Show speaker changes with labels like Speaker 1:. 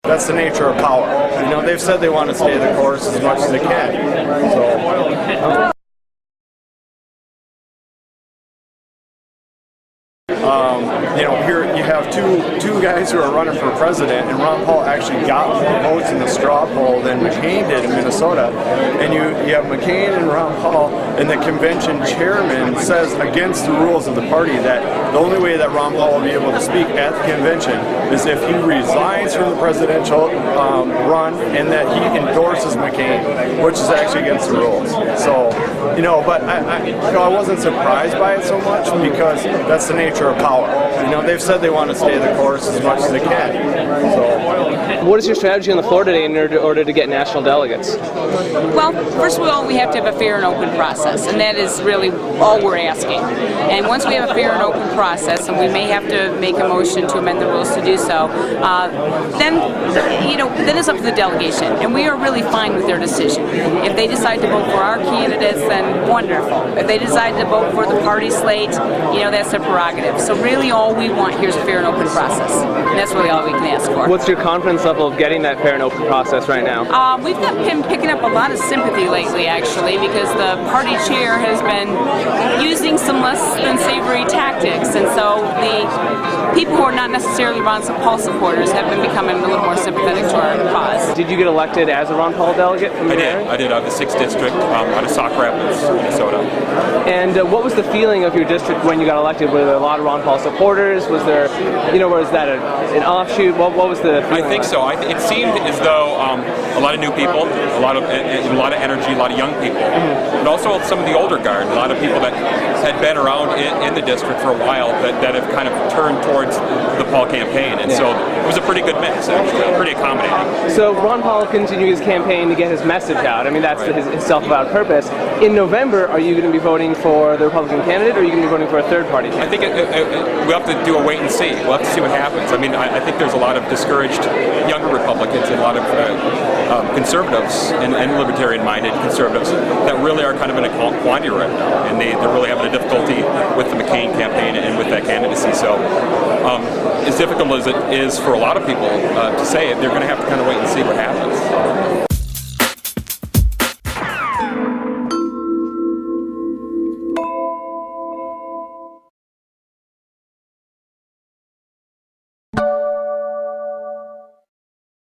Speaker 1: That's the nature of power. You know, they've said they want to stay the course as much as they can. So. You know, here you have two guys who are running for president, and Ron Paul actually got more votes in the straw poll than McCain did in Minnesota. And you have McCain and Ron Paul, and the convention chairman says against the rules of the party that the only way that Ron Paul will be able to speak at the convention is if he resigns from the presidential run and that he endorses McCain, which is actually against the rules. So, you know, but I wasn't surprised by it so much because that's the nature of power. You know, they've said they want to stay the course as much as they can. So.
Speaker 2: What is your strategy on the floor today in order to get national delegates?
Speaker 3: Well, first of all, we have to have a fair and open process, and that is really all we're asking. And once we have a fair and open process, and we may have to make a motion to amend the rules to do so, then it's up to the delegation, and we are really fine with their decision. If they decide to vote for our candidates, then wonderful. If they decide to vote for the party slate, you know, that's their prerogative. So really all we want here is a fair and open process. And that's really all we can ask for.
Speaker 2: What's your confidence level of getting that fair and open process right now?
Speaker 3: We've been picking up a lot of sympathy lately, actually, because the party chair has been using some less than savory tactics. And so the people who are not necessarily Ron Paul supporters have been becoming a little more sympathetic to our cause.
Speaker 2: Did you get elected as a Ron Paul delegate from your area?
Speaker 4: I did. Out of the 6th district, out of Sauk Rapids, Minnesota.
Speaker 2: And what was the feeling of your district when you got elected? Were there a lot of Ron Paul supporters? Was there, was that an offshoot? What was the feeling?
Speaker 4: I think so. It seemed as though a lot of new people, a lot of energy, a lot of young people, but also some of the older guard, a lot of people that had been around in the district for a while that have kind of turned towards the Paul campaign. And so it was a pretty good mix, actually, pretty accommodating.
Speaker 2: So Ron Paul continued his campaign to get his message out. I mean, that's his self-avowed purpose. In November, are you going to be voting for the Republican candidate, or are you going to be voting for a third-party candidate?
Speaker 4: I think we'll have to do a wait and see. We'll have to see what happens. I mean, I think there's a lot of discouraged younger Republicans and a lot of conservatives and libertarian-minded conservatives that really are kind of in a quandary right now, and they're really having a difficulty with the McCain campaign and with that candidacy. So as difficult as it is for a lot of people to say it, they're going to have to kind of wait and see what happens.